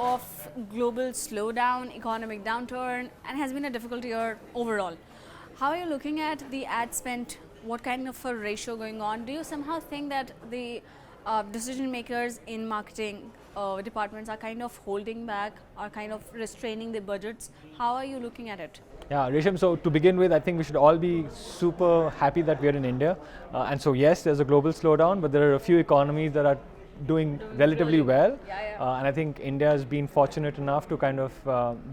of global slowdown, economic downturn, and has been a difficult year overall. How are you looking at the ad spend? What kind of a ratio going on? Do you somehow think that the decision makers in marketing departments are kind of holding back, are kind of restraining the budgets? How are you looking at it? Yeah, Resham, so to begin with, I think we should all be super happy that we are in India. And so yes, there's a global slowdown, but there are a few economies that are doing relatively well. And I think India has been fortunate enough to kind of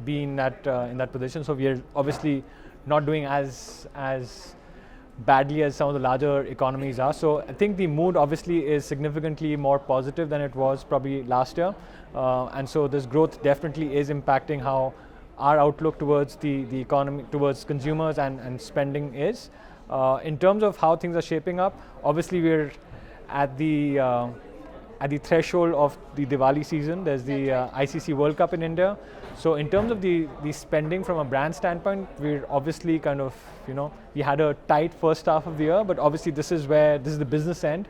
be in that position. So we are obviously not doing as badly as some of the larger economies are. So I think the mood obviously is significantly more positive than it was probably last year. And so this growth definitely is impacting how our outlook towards the economy, towards consumers and spending is. In terms of how things are shaping up, obviously we're at the threshold of the Diwali season. There's the ICC World Cup in India. So in terms of the spending from a brand standpoint, we're obviously kind of, we had a tight first half of the year, but obviously this is the business end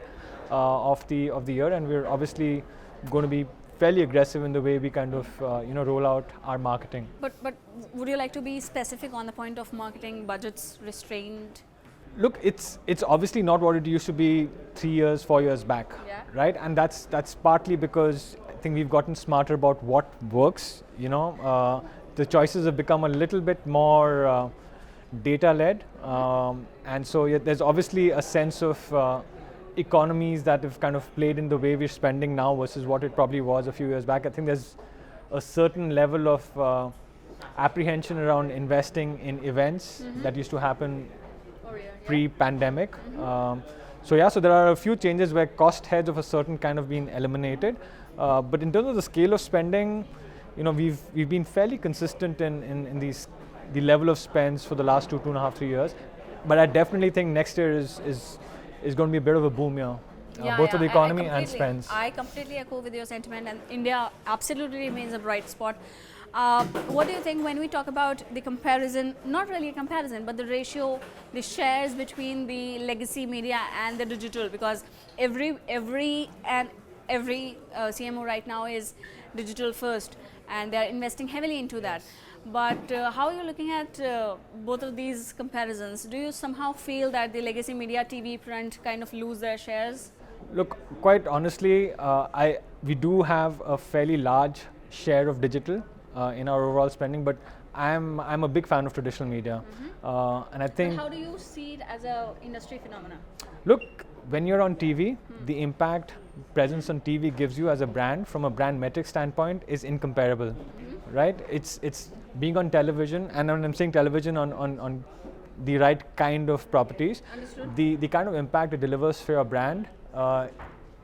of the year, and we're obviously going to be fairly aggressive in the way we kind of roll out our marketing. But would you like to be specific on the point of marketing budgets restrained? Look, it's obviously not what it used to be 3 years, 4 years back, right? And that's partly because I think we've gotten smarter about what works. The choices have become a little bit more data-led, and so there's obviously a sense of economies that have kind of played in the way we're spending now versus what it probably was a few years back. I think there's a certain level of apprehension around investing in events that used to happen pre-pandemic. So there are a few changes where cost heads of a certain kind of been eliminated. But in terms of the scale of spending, we've been fairly consistent in the level of spends for the last 2.5, 3 years. But I definitely think next year is going to be a bit of a boom year, both for the economy and spends. I completely echo with your sentiment, and India absolutely remains a bright spot. What do you think when we talk about the comparison, not really a comparison, but the ratio, the shares between the legacy media and the digital? Because every CMO right now is digital first, and they are investing heavily into that. But how are you looking at both of these comparisons? Do you somehow feel that the legacy media TV print kind of lose their shares? Look, quite honestly, we do have a fairly large share of digital in our overall spending, but I'm a big fan of traditional media, and I think. But how do you see it as an industry phenomenon? Look, when you're on TV, the impact presence on TV gives you as a brand, from a brand metric standpoint, is incomparable, right? It's being on television, and when I'm saying television on the right kind of properties, the kind of impact it delivers for your brand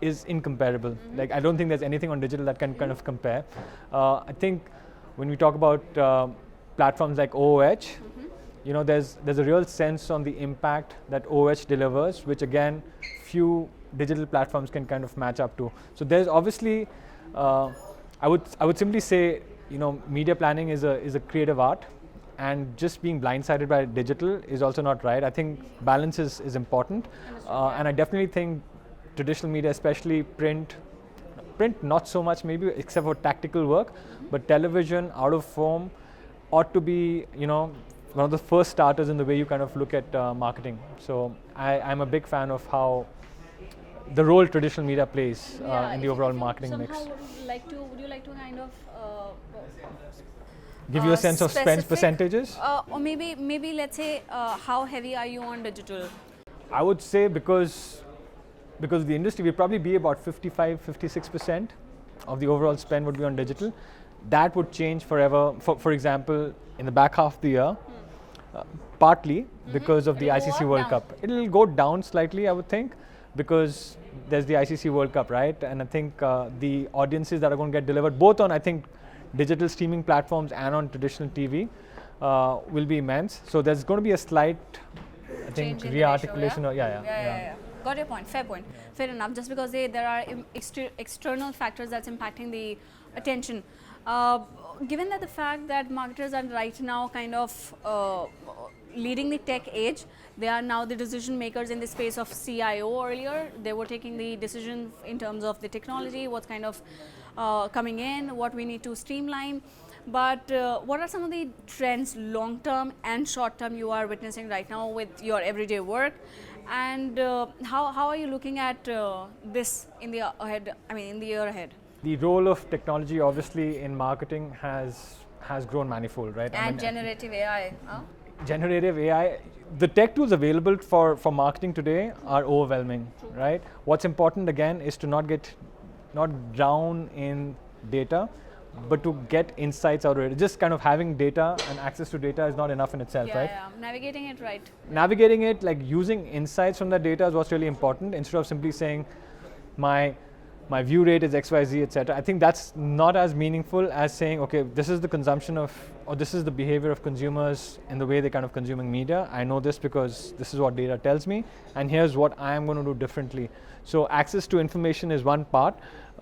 is incomparable. Like, I don't think there's anything on digital that can kind of compare. I think when we talk about platforms like OOH, there's a real sense on the impact that OOH delivers, which again, few digital platforms can kind of match up to. So there's obviously, I would simply say, media planning is a creative art, and just being blindsided by digital is also not right. I think balance is important, and I definitely think traditional media, especially print not so much maybe, except for tactical work, but television, out of home, ought to be one of the first starters in the way you kind of look at marketing. So I'm a big fan of how the role traditional media plays in the overall marketing mix. Would you like to kind of give you a sense of spend percentages? Or maybe let's say how heavy are you on digital? I would say because of the industry, we'd probably be about 55-56% of the overall spend would be on digital. That would change forever. For example, in the back half of the year, partly because of the ICC World Cup. It'll go down slightly, I would think, because there's the ICC World Cup, right? And I think the audiences that are going to get delivered, both on, I think, digital streaming platforms and on traditional TV, will be immense. So there's going to be a slight, I think, re-articulation. Yeah. Got your point. Fair point. Fair enough. Just because there are external factors that's impacting the attention. Given that the fact that marketers are right now kind of leading the tech age, they are now the decision makers in the space of CIO. Earlier, they were taking the decision in terms of the technology, what kind of coming in, what we need to streamline. But what are some of the trends, long term and short term, you are witnessing right now with your everyday work? And how are you looking at this in the ahead? I mean, in the year ahead. The role of technology, obviously, in marketing has grown manifold, right? And generative AI. Generative AI, the tech tools available for marketing today are overwhelming, right? What's important again is to not drown in data, but to get insights out of it. Just kind of having data and access to data is not enough in itself, right? Yeah, navigating it right. Navigating it, like using insights from that data is what's really important, instead of simply saying my view rate is XYZ, etc. I think that's not as meaningful as saying, okay, this is the consumption of, or this is the behavior of consumers in the way they're kind of consuming media. I know this because this is what data tells me, and here's what I am going to do differently. So access to information is one part,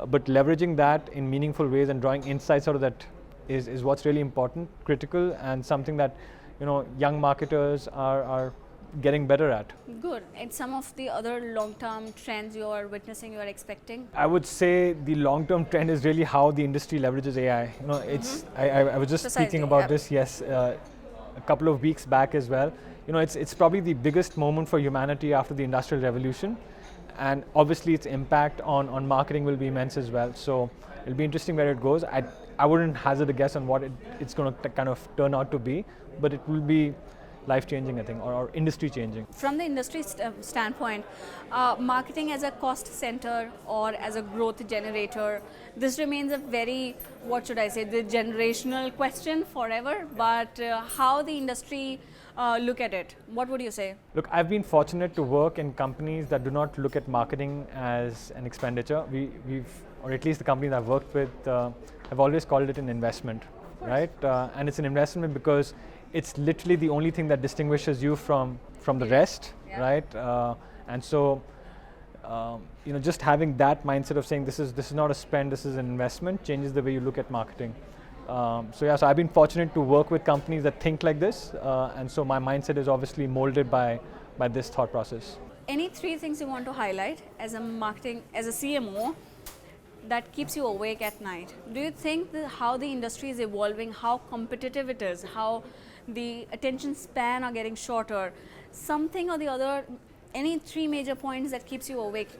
but leveraging that in meaningful ways and drawing insights out of that is what's really important, critical, and something that young marketers are getting better at. Good. And some of the other long-term trends you are witnessing, you are expecting? I would say the long-term trend is really how the industry leverages AI. It's I was just speaking about this, yes, a couple of weeks back as well. It's probably the biggest moment for humanity after the Industrial Revolution, and obviously its impact on marketing will be immense as well. So it'll be interesting where it goes. I wouldn't hazard a guess on what it's going to kind of turn out to be, but it will be life-changing, I think, or industry-changing. From the industry standpoint, marketing as a cost center or as a growth generator, this remains a very, what should I say, the generational question forever, but how the industry look at it, what would you say? Look, I've been fortunate to work in companies that do not look at marketing as an expenditure. Or at least the companies I've worked with, have always called it an investment, right? And it's an investment because it's literally the only thing that distinguishes you from the rest, right? And so, just having that mindset of saying this is not a spend, this is an investment, changes the way you look at marketing. So I've been fortunate to work with companies that think like this, and so my mindset is obviously molded by this thought process. Any three things you want to highlight as a CMO that keeps you awake at night? Do you think how the industry is evolving, how competitive it is, how the attention span are getting shorter, something or the other, any three major points that keeps you awake?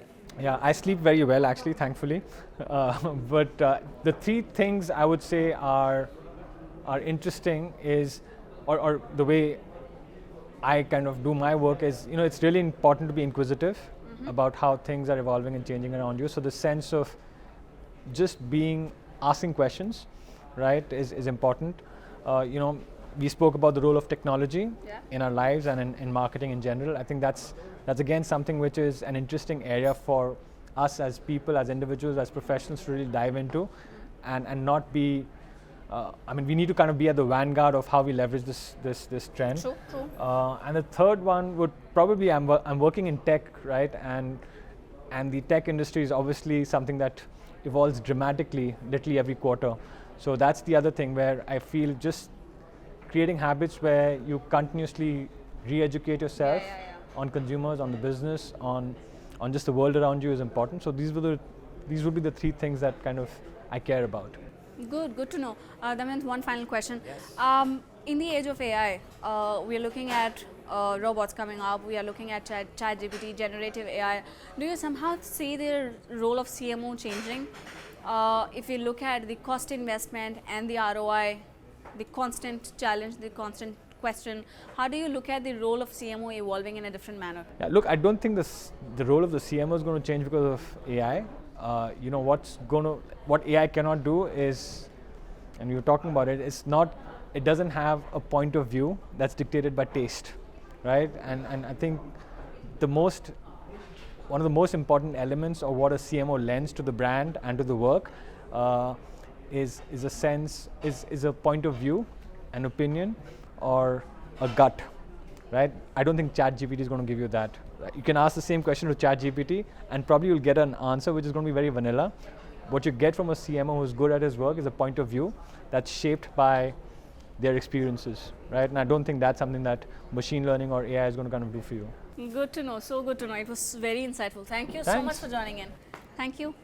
Yeah, I sleep very well actually, thankfully. But the three things I would say are interesting is, or the way I kind of do my work is, it's really important to be inquisitive about how things are evolving and changing around you. So the sense of just asking questions, right, is important. We spoke about the role of technology in our lives and in marketing in general. I think that's again something which is an interesting area for us as people, as individuals, as professionals to really dive into, and not be. We need to kind of be at the vanguard of how we leverage this trend. True. And the third one would probably I'm working in tech, right, and the tech industry is obviously something that evolves dramatically, literally every quarter. So that's the other thing where I feel just creating habits where you continuously re-educate yourself on consumers, on the business, on just the world around you is important. So these would be the three things that kind of I care about. Good to know. Damyant, one final question. In the age of AI, we are looking at robots coming up, we are looking at ChatGPT, generative AI. Do you somehow see the role of CMO changing? If you look at the cost investment and the ROI, the constant challenge, the constant question, how do you look at the role of CMO evolving in a different manner? Yeah, look, I don't think the role of the CMO is going to change because of AI. What AI cannot do is, and we were talking about it, it doesn't have a point of view that's dictated by taste, right? And I think one of the most important elements of what a CMO lends to the brand and to the work is a point of view, an opinion, or a gut, right? I don't think ChatGPT is going to give you that. You can ask the same question to ChatGPT and probably you'll get an answer which is going to be very vanilla. What you get from a CMO who's good at his work is a point of view that's shaped by their experiences, right? And I don't think that's something that machine learning or AI is going to kind of do for you. Good to know, so good to know. It was very insightful. Thank you so much for joining in. Thank you.